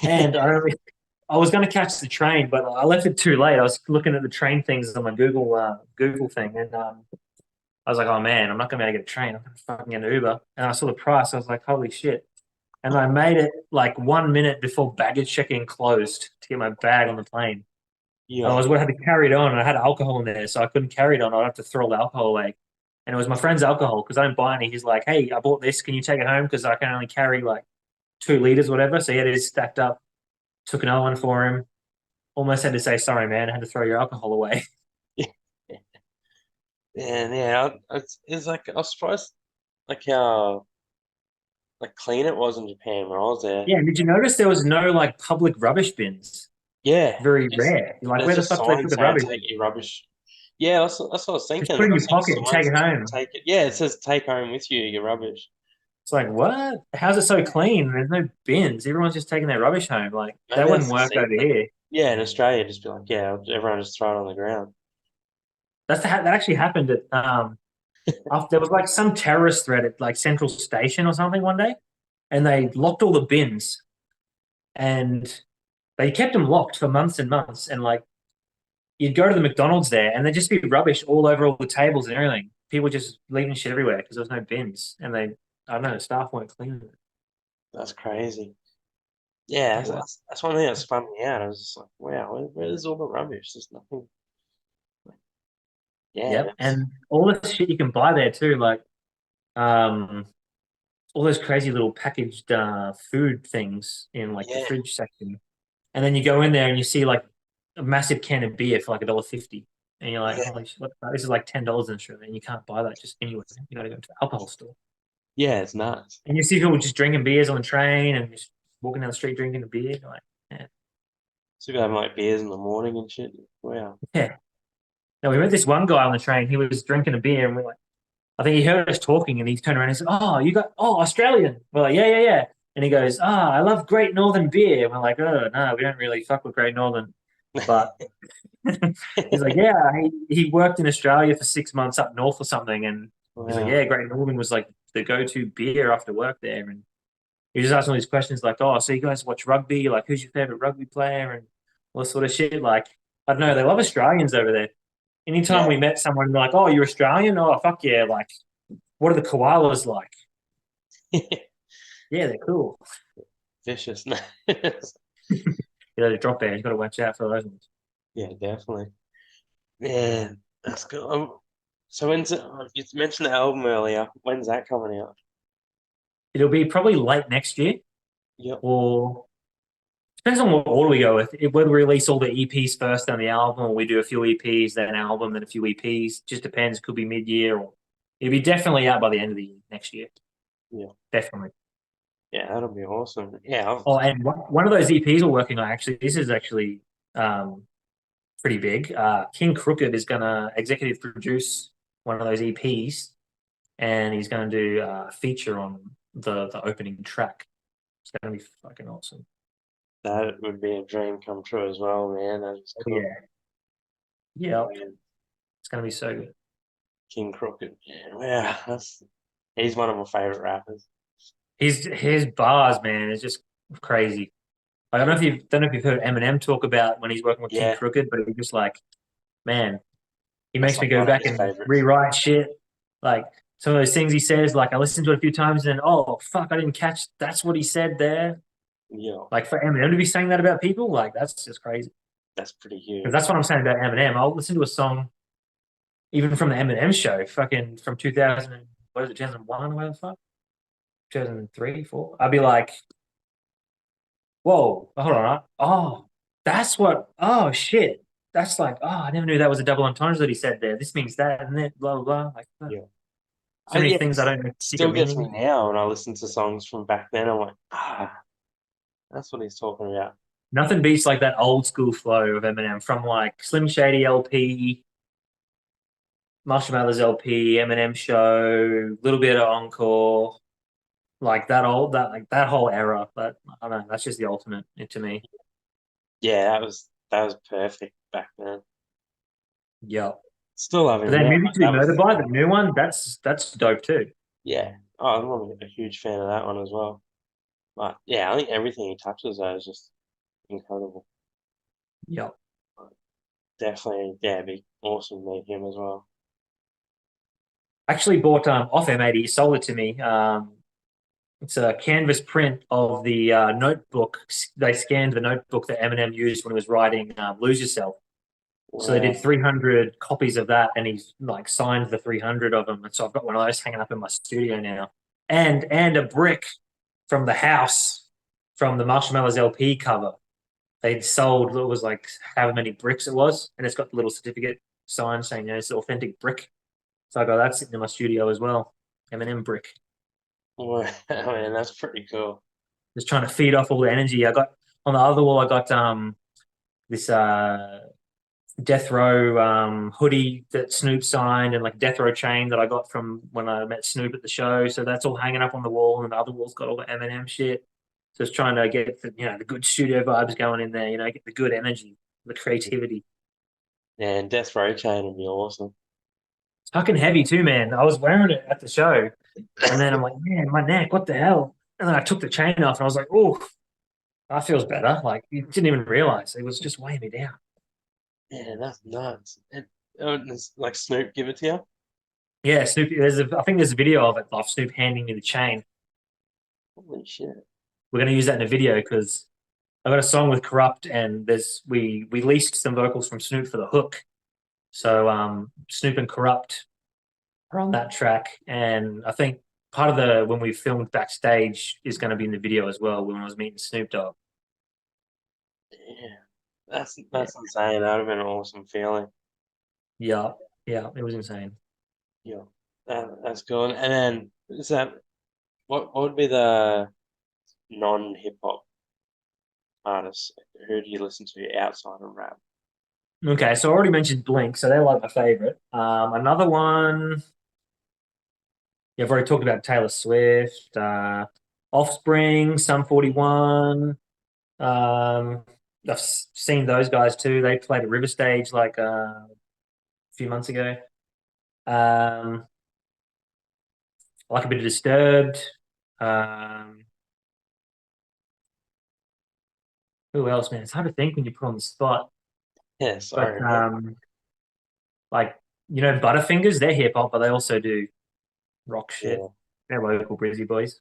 And I was going to catch the train, but I left it too late. I was looking at the train things on my Google thing, and I was like, oh man, I'm not going to be able to get a train. I'm going to fucking get an Uber. And I saw the price. I was like, holy shit. And I made it like 1 minute before baggage check-in closed to get my bag on the plane. Yeah. Otherwise, I would have had to carry it on, and I had alcohol in there, so I couldn't carry it on. I'd have to throw all the alcohol away. And it was my friend's alcohol because I don't buy any. He's like, hey, I bought this. Can you take it home? Because I can only carry like 2 liters, whatever. So he had his stacked up. Took another one for him. Almost had to say, sorry, man. I had to throw your alcohol away. And yeah, it's like I was surprised like how like clean it was in Japan when I was there. Yeah. Did you notice there was no like public rubbish bins? Yeah. Very rare. You're like, There's where the just fuck do they put signs the saying rubbish? take your rubbish. Yeah, that's what I was Just thinking. put it in I your see pocket and take signs it saying home. take it. Yeah, it says take home with you your rubbish. It's like, what? How's it so clean? There's no bins. Everyone's just taking their rubbish home. Like, that Maybe wouldn't that's the work over secret. here. Yeah, in Australia, just be like, yeah, everyone just throw it on the ground. That actually happened at after there was like some terrorist threat at like Central Station or something one day, and they locked all the bins, and they kept them locked for months and months. And like you'd go to the McDonald's there, and there'd just be rubbish all over all the tables and everything. People just leaving shit everywhere because there was no bins, and I don't know, the staff weren't cleaning it. That's crazy. Yeah, Yeah, that's one thing that spun me out. I was just like, wow, where's all the rubbish? There's nothing. Yeah, yep. And all the shit you can buy there too, like um, all those crazy little packaged food things in like the yeah, fridge section. And then you go in there and you see like a massive can of beer for like $1.50. And you're like, yeah, holy shit, this is like $10 in Australia, and you can't buy that just anywhere. You gotta go to the alcohol store. yeah. It's nuts. And you see people just drinking beers on the train and just walking down the street drinking a beer. You're like, yeah. So we have like beers in the morning and shit. Wow. Yeah. Now we met this one guy on the train, he was drinking a beer, and we're like, I think he heard us talking, and he turned around and said, oh, you got Australian. We're like, yeah, yeah, yeah. And he goes, I love Great Northern beer. And we're like, oh no, we don't really fuck with Great Northern. But he's like, yeah, he worked in Australia for 6 months up north or something, and he's like, Wow. yeah, Great Northern was like the go-to beer after work there. And he was just asking all these questions like, oh, so you guys watch rugby? Like, who's your favorite rugby player? And all this sort of shit. Like, I don't know, they love Australians over there. Anytime Yeah. we met someone like, oh, you're Australian? Oh, fuck yeah. Like, what are the koalas like? Yeah, they're cool. Vicious. You know, the drop bear, you got to watch out for those ones. Yeah, definitely. Yeah, that's good. So when's it? You mentioned the album earlier. When's that coming out? It'll be probably late next year, Yep. or depends on what order we go with. Whether we release all the EPs first, then the album, or we do a few EPs, then an album, then a few EPs. Just depends. Could be mid-year, or it'll be definitely out by the end of the year next year. Yeah. Definitely. Yeah, that'll be awesome. Yeah, Oh, and one of those EPs we're working on, actually, this is actually pretty big. King Crooked is going to executive produce one of those EPs, and he's going to do a feature on the opening track. It's going to be fucking awesome. that would be a dream come true as well, man. That is cool. Yeah. Yeah. Man, It's going to be so good. King Crooked. Yeah, he's one of my favorite rappers. His bars, man, is just crazy. I don't know if you've heard Eminem talk about when he's working with King Yeah, Crooked, but he's just like, man, he that's makes me like go one of back his and favorites. rewrite shit. Like some of those things he says, like I listened to it a few times and then, oh fuck, I didn't catch that's what he said there. Yeah, Like for Eminem to be saying that about people, like that's just crazy. that's pretty Because huge. that's what I'm saying about Eminem. I'll listen to a song even from the Eminem show, fucking from 2000, what is it, 2001 or whatever the fuck? 2003, 4. I'd be like, whoa, hold on. Oh, that's what, oh shit. That's like, oh, I never knew that was a double entendre that he said there. This means that, and then blah, blah, blah. Like, Yeah. so many Yeah, things I don't know still secret gets me meaning. now when I listen to songs from back then. I'm like, that's what he's talking about. Nothing beats like that old school flow of Eminem from like Slim Shady LP, Marshall Mathers LP, Eminem Show, little bit of Encore, like that whole era. But I don't know, that's just the ultimate to me. Yeah, that was perfect back then. Yeah. Still love But him then now. Movie Like, to that was Murder by, the new one, that's dope too. yeah. Oh, I'm a huge fan of that one as well. But yeah, I think everything he touches though is just incredible. Yeah. Definitely, yeah, it'd be awesome to meet him as well. Actually bought off M80, he sold it to me. It's a canvas print of the notebook. They scanned the notebook that Eminem used when he was writing Lose Yourself. So they did Wow. 300 copies of that, and he's like signed the 300 of them. And so I've got one of those hanging up in my studio now, and a brick from the house from the Marshmallows LP cover. They'd sold, it was like however many bricks it was, and it's got the little certificate sign saying, it's an authentic brick. So I got that sitting in my studio as well. Eminem Brick. Wow, man, that's pretty cool. Just trying to feed off all the energy. I got on the other wall. I got this Death Row hoodie that Snoop signed, and like Death Row chain that I got from when I met Snoop at the show. So that's all hanging up on the wall, and the other wall's got all the Eminem shit. Just trying to get the good studio vibes going in there. Get the good energy, the creativity. And Death Row Chain would be awesome. It's fucking heavy too, man. I was wearing it at the show, and then I'm like, man, my neck, what the hell? And then I took the chain off, and I was like, oh, that feels better. Like you didn't even realize it was just weighing me down. Yeah, that's nuts. It's like Snoop give it to you? Yeah, Snoop. I think there's a video of it of Snoop handing me the chain. Holy shit. We're gonna use that in a video because I got a song with Corrupt, and we leased some vocals from Snoop for the hook. So Snoop and Corrupt are on that track, and I think part of the when we filmed backstage is going to be in the video as well when I was meeting Snoop Dogg. Yeah. That's insane. That would have been an awesome feeling. Yeah, yeah, it was insane. Yeah. That's cool. And then is that what would be the non-hip hop artists? Who do you listen to outside of rap? Okay, so I already mentioned Blink, so they're like my favorite. Another one, yeah, I've already talked about Taylor Swift, Offspring, Sum 41. Um, I've seen those guys too. They played at River Stage like a few months ago. I like a bit of Disturbed. Um, who else, man? It's hard to think when you put on the spot. Yeah, But sorry, man. like Butterfingers, they're hip hop, but they also do rock shit. Yeah. They're local Brizzy boys.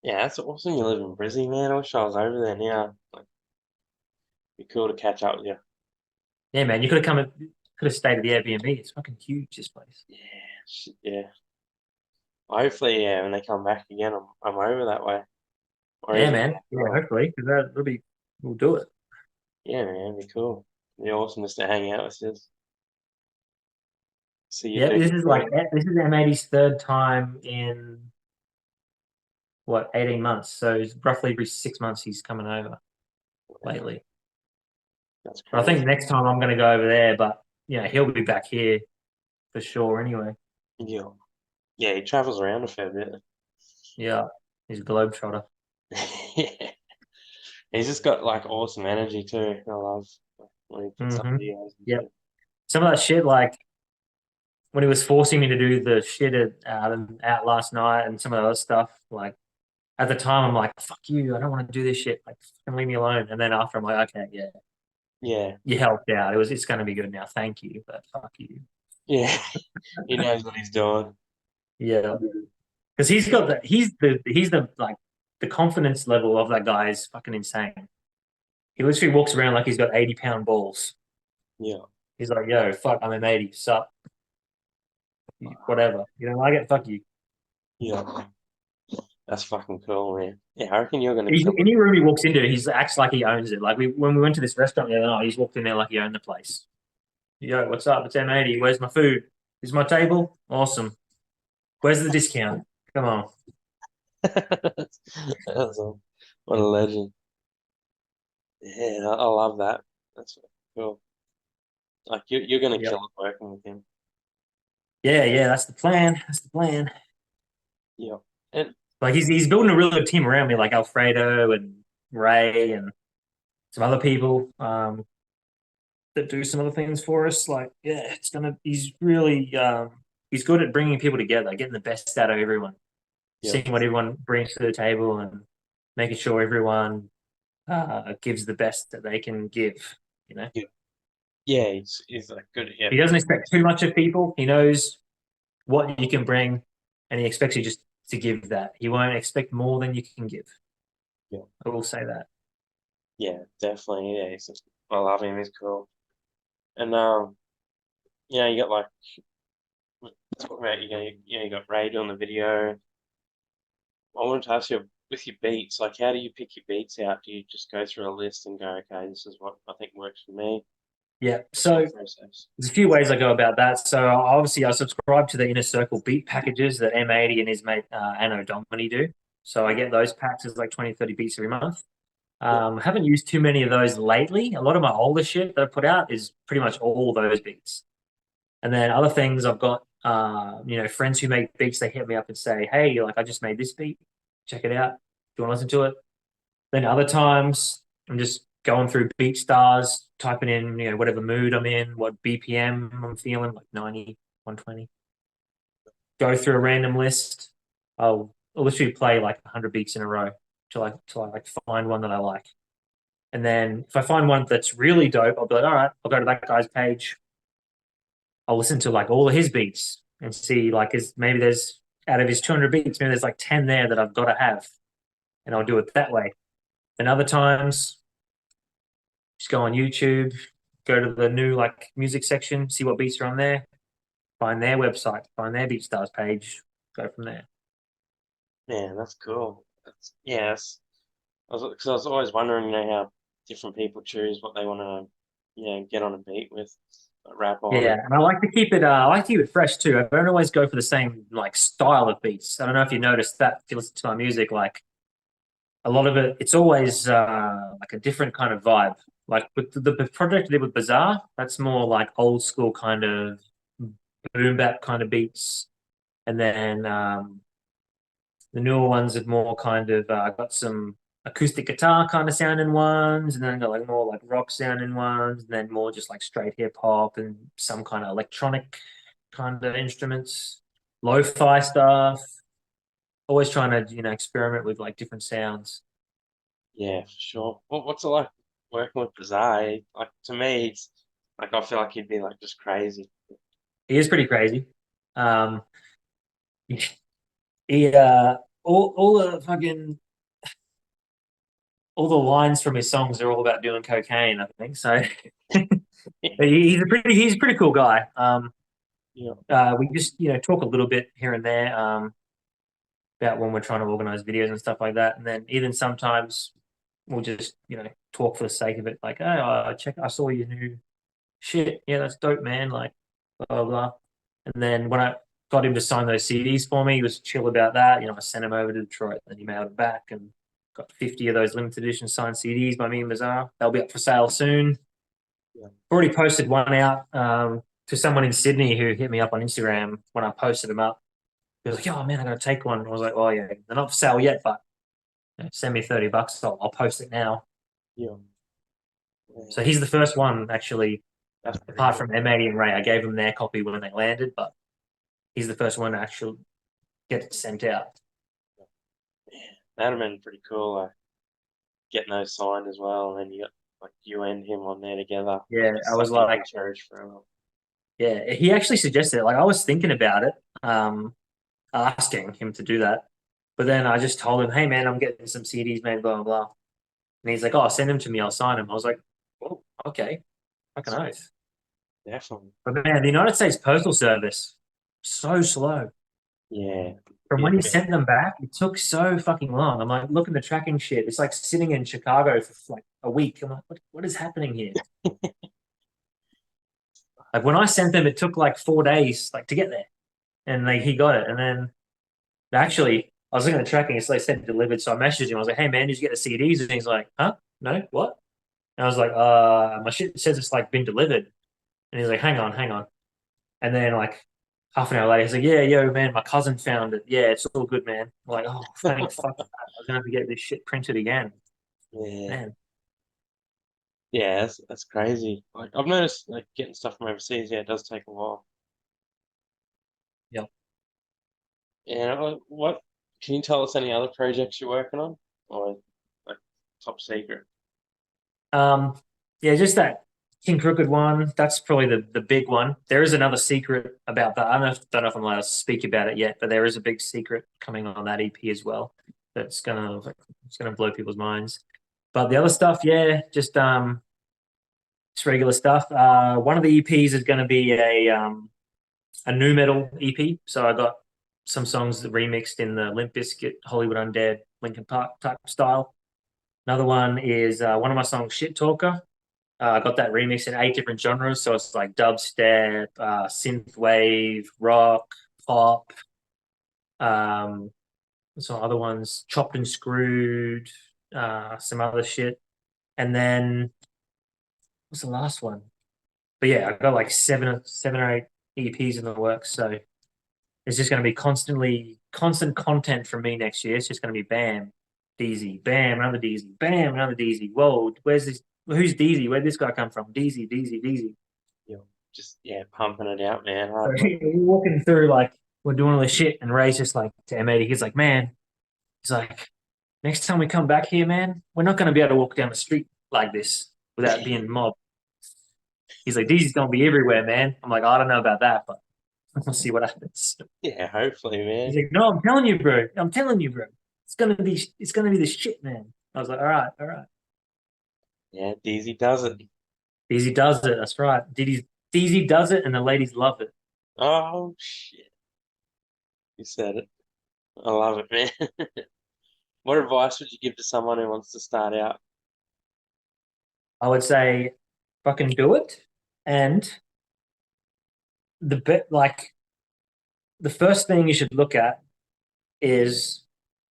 Yeah, that's awesome. You live in Brisbane, man. I wish I was over there now. Like, be cool to catch up with you. Yeah, man. You could have stayed at the Airbnb. It's fucking huge, this place. Yeah, yeah. Hopefully, yeah, when they come back again, I'm over that way. Or Yeah, even, man. Yeah, hopefully, because we'll do it. yeah, man, it'd be cool. It'd be awesome just to hang out with you. So you Yeah, do this is M80's third time in what, 18 months. So it's roughly every 6 months he's coming over lately. that's But I crazy. think next time I'm going to go over there, but he'll be back here for sure anyway. Yeah. Yeah, he travels around a fair bit. Yeah, he's a globetrotter. Yeah. He's just got like awesome energy too. I love when he puts up videos and Yep. shit. Some of that shit, like when he was forcing me to do the shit out last night and some of the other stuff, like at the time I'm like, fuck you, I don't want to do this shit. Like, fucking leave me alone. And then after I'm like, okay, yeah, Yeah. you helped out. It's gonna be good now. Thank you, but fuck you. Yeah. He knows what he's doing. Yeah. Because he's the like the confidence level of that guy is fucking insane. He literally walks around like he's got 80-pound balls. Yeah. He's like, yo, fuck, I'm M80, sup, whatever. You don't like it, fuck you. Yeah. That's fucking cool, man. Yeah, I reckon you're gonna kill it. Any room he walks into, he acts like he owns it. Like when we went to this restaurant the other night, he's walked in there like he owned the place. Yo, what's up? It's M80. Where's my food? Is my table? Awesome. Where's the discount? Come on. That's what a legend. Yeah, I love that. That's cool. Like you're gonna Yep. kill it working with him. Yeah, that's the plan. That's the plan. Yeah. And Like he's building a really good team around me, like Alfredo and Ray and some other people that do some other things for us. Like, yeah, he's really he's good at bringing people together, getting the best out of everyone, yeah. seeing what everyone brings to the table, and making sure everyone gives the best that they can give. You know, Yeah, he's like good. Yeah. he doesn't expect too much of people. He knows what you can bring, and he expects you just to give that. He won't expect more than you can give. Yeah. I will say that. Yeah, definitely. Yeah, I love him. He's cool. And you got like talk about you got Ray doing the video. I wanted to ask you with your beats, like how do you pick your beats out? Do you just go through a list and go, okay, this is what I think works for me? Yeah. What's your So process? there's a few ways I go about that. So obviously I subscribe to the Inner Circle beat packages that M80 and his mate Anno Domini do. So I get those packs as like 20, 30 beats every month. Haven't used too many of those lately. A lot of my older shit that I put out is pretty much all those beats. And then other things I've got, friends who make beats, they hit me up and say, hey, like I just made this beat. Check it out. Do you want to listen to it? Then other times I'm just going through beat stars, typing in, whatever mood I'm in, what BPM I'm feeling, like 90, 120. Go through a random list. I'll literally play like 100 beats in a row till I like find one that I like. And then if I find one that's really dope, I'll be like, all right, I'll go to that guy's page. I'll listen to like all of his beats and see like maybe there's out of his 200 beats, maybe there's like 10 there that I've got to have, and I'll do it that way. And other times, just go on YouTube, go to the new like music section, see what beats are on there, find their website, find their BeatStars page, go from there. Man, that's cool. Yes. Because I was always wondering, how different people choose what they want to, get on a beat with, rap on. Yeah, and I like to keep it. I like to keep it fresh too. I don't always go for the same like style of beats. I don't know if you noticed that if you listen to my music, like a lot of it, it's always like a different kind of vibe. Like with the project I did with Bazaar, that's more like old school kind of boom bap kind of beats, and then the newer ones are more kind of got some acoustic guitar kind of sounding ones, and then got like more like rock sounding ones, and then more just like straight hip hop and some kind of electronic kind of instruments, lo-fi stuff. Always trying to experiment with like different sounds. Yeah, for sure. What's it like working with Bizarre? Like to me, it's like I feel like he'd be like just crazy. He is pretty crazy. Um, he all the fucking all the lines from his songs are all about doing cocaine, I think. So he's a pretty cool guy. Yeah. We just talk a little bit here and there about when we're trying to organize videos and stuff like that, and then even sometimes we'll just talk for the sake of it, like, oh, I saw your new shit, yeah, that's dope, man, like blah blah blah. And then when I got him to sign those CDs for me, he was chill about that. You know, I sent him over to Detroit, then he mailed it back and got 50 of those limited edition signed CDs by me and Bazaar. They'll be up for sale soon. Yeah. Already posted one out to someone in Sydney who hit me up on Instagram when I posted them up. He was like, "Oh man, I gotta take one." I was like, "Oh yeah, they're not for sale yet, but send me $30. I'll post it now." Yeah. So he's the first one actually, That's pretty apart cool. from M-EIGHTY and RAY. I gave them their copy when they landed, but he's the first one to actually get it sent out. That'd have been pretty cool, like getting those signed as well, and then you got like you and him on there together. Yeah, It's I was something you like, can cherish forever. yeah, he actually suggested it. Like I was thinking about it, asking him to do that, but then I just told him, "Hey man, I'm getting some CDs, man, blah blah blah," and he's like, "Oh, send them to me, I'll sign them." I was like, "Oh, okay, fucking oath." Definitely. But man, the United States Postal Service, so slow. Yeah. From Yeah, when he yeah. sent them back, it took so fucking long. I'm like, looking at the tracking shit. It's like sitting in Chicago for like a week. I'm like, what is happening here? Like when I sent them, it took like 4 days like to get there, and like he got it. And then actually, I was looking at the tracking. It's like said delivered, so I messaged him. I was like, "Hey man, did you get the CDs?" And he's like, "Huh? No, what?" And I was like, My shit says it's like been delivered." And he's like, "Hang on, hang on." And then like half an hour later, he's like, "Yeah, yo, man, my cousin found it. Yeah, it's all good, man." I'm like, "Oh, thank fuck that. I was gonna have to get this shit printed again." Yeah. Man. Yeah, that's crazy. Like I've noticed, like getting stuff from overseas, yeah, it does take a while. Yep. And what can you tell us any other projects you're working on, or like top secret? Um, yeah, just that King Crooked one. That's probably the big one. There is another secret about that. I don't know if I'm allowed to speak about it yet, but there is a big secret coming on that EP as well. It's gonna blow people's minds. But the other stuff, yeah, just regular stuff. One of the EPs is going to be a new metal EP. So I got some songs that remixed in the Limp Bizkit, Hollywood Undead, Linkin Park type style. Another one is one of my songs, Shit Talker. I got that remix in 8 different genres. So it's like dubstep, synth wave, rock, pop. Some other ones, chopped and screwed, some other shit. And then what's the last one? But yeah, I've got like seven or eight EPs in the works. So it's just going to be constant content from me next year. It's just going to be bam, DHEEZY, bam, another DHEEZY, bam, another DHEEZY. Whoa, where's this? Who's DHEEZY? Where'd this guy come from? DHEEZY, DHEEZY, DHEEZY. You know, just yeah, pumping it out, man. So Hard work. we're walking through like we're doing all this shit, and Ray's just like to M80. He's like, "Man," he's like, "next time we come back here, man, we're not going to be able to walk down the street like this without being mobbed." He's like, "DHEEZY's going to be everywhere, man." I'm like, "I don't know about that, but we'll see what happens." Yeah, hopefully, man. He's like, "No, I'm telling you, bro. I'm telling you, bro. It's gonna be the shit, man." I was like, "All right, all right." Yeah, DZ does it. DHEEZY does it. That's right. DHEEZY does it, and the ladies love it. Oh shit, you said it. I love it, man. What advice would you give to someone who wants to start out? I would say, fucking do it. And the bit like the first thing you should look at is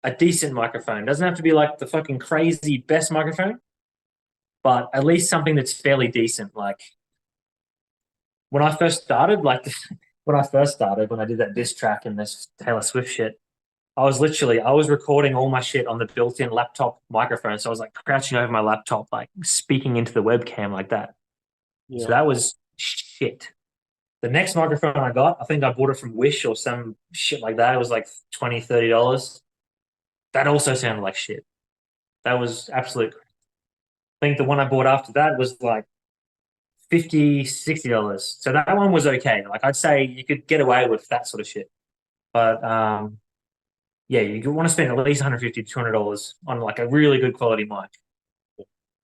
a decent microphone. It doesn't have to be like the fucking crazy best microphone, but at least something that's fairly decent. Like when I first started, when I did that diss track and this Taylor Swift shit, I was recording all my shit on the built-in laptop microphone. So I was like crouching over my laptop, like speaking into the webcam like that. So Yeah, that was shit. The next microphone I got, I think I bought it from Wish or some shit like that. It was like $20, $30. That also sounded like shit. That was absolute. I think the one I bought after that was like $50, $60. So that one was okay. Like I'd say you could get away with that sort of shit. But yeah, you want to spend at least $150 to $200 on like a really good quality mic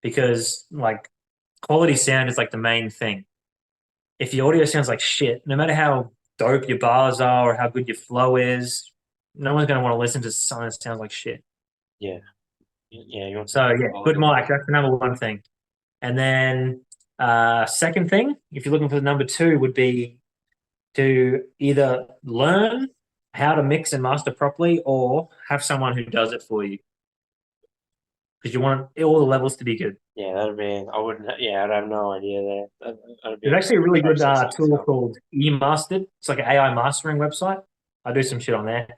because like quality sound is like the main thing. If your audio sounds like shit, no matter how dope your bars are or how good your flow is, no one's going to want to listen to something that sounds like shit. yeah, yeah. You want So something yeah, good quality. mic. That's the number one thing. And then second thing, if you're looking for the number two, would be to either learn how to mix and master properly or have someone who does it for you. Because you want all the levels to be good. Yeah, that'd be. I wouldn't. Yeah, I'd have no idea there. That'd be There's actually a really good process tool itself. called eMastered. It's like an AI mastering website. I do some shit on there.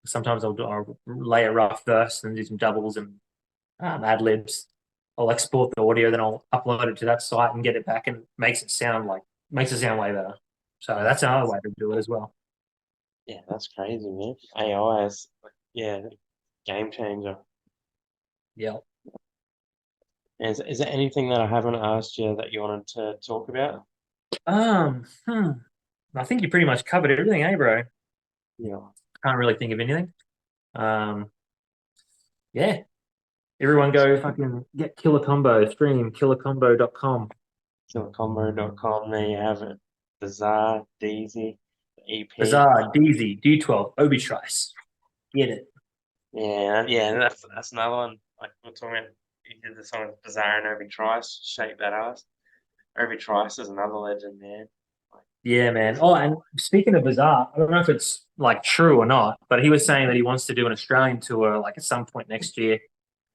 Sometimes I'll lay a rough verse and do some doubles and ad libs. I'll export the audio, then I'll upload it to that site and get it back, and makes it sound way better. So that's another way to do it as well. Yeah, that's crazy, man. AI is, game changer. Yeah. Is there anything that I haven't asked you that you wanted to talk about? I think you pretty much covered everything, eh, bro? Yeah. Can't really think of anything. Yeah. Everyone go fucking get KILLAH Kombo, stream KILLAHKombo.com. KILLAHKombo.com, there you have it. Bizarre, DHEEZY, EP. Bizarre, DHEEZY, D12, Obi Trice. Get it. Yeah, that's another one. Like we're talking about, you did the song with Bizarre and Obi Trice, Shake That Ass. Obi Trice is another legend, man. Yeah, man. Oh, and speaking of Bizarre, I don't know if it's like true or not, but he was saying that he wants to do an Australian tour like at some point next year.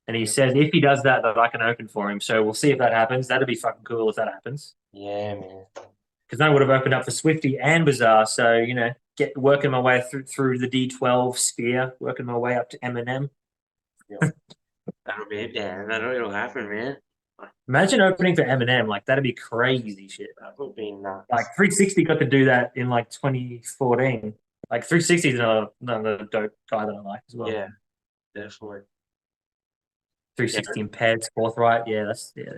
And he says if he does that, that I can open for him. So we'll see if that happens. That'd be fucking cool if that happens. Yeah, man. Because then I would have opened up for Swifty and Bizarre. So, you know, working my way through the D12 sphere, working my way up to Eminem. Yeah. It'll happen, man. Imagine opening for Eminem. Like, that'd be crazy shit. That would be nuts. Like, 360 got to do that in like 2014. Like, 360 is another dope guy that I like as well. Yeah, definitely. 360 and Peds, Forthright. Yeah, that's fucking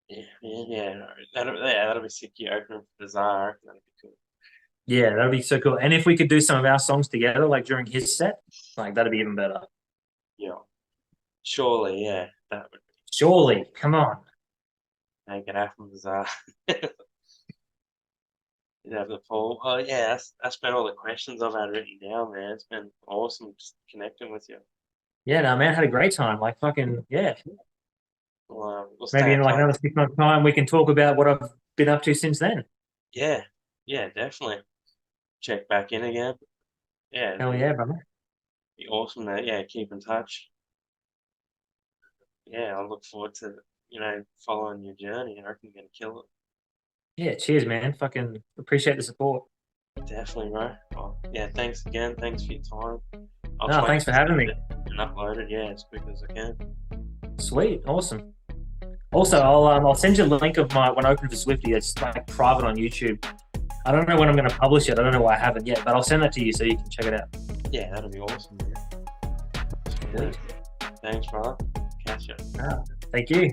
dope. Yeah. That'll be sick. You open for Bizarre. That'd be cool. Yeah, that'd be so cool. And if we could do some of our songs together, like during his set, like that'd be even better. Yeah. Surely, yeah. That would be. Surely, come on. Make it happen, Bizarre. You'd have the poll. Oh, yeah, that's been all the questions I've had written down, man. It's been awesome just connecting with you. Yeah, no, man, I had a great time. Like, fucking, yeah. We'll Maybe in like touch. another 6 months' time, we can talk about what I've been up to since then. Yeah, definitely. Check back in again. Yeah. Hell yeah, brother. Be awesome to, keep in touch. Yeah, I look forward to, following your journey. I reckon you're going to kill it. Yeah, cheers, man. Fucking appreciate the support. Definitely, bro. Oh, yeah, thanks again. Thanks for your time. No, thanks for having me. And upload it, as quick as I can. Sweet, awesome. Also, I'll send you a link of my when I open for Swifty. It's like private on YouTube. I don't know when I'm going to publish it. I don't know why I haven't yet, but I'll send that to you so you can check it out. Yeah, that'll be awesome, man. Thanks, brother. Catch you. Thank you.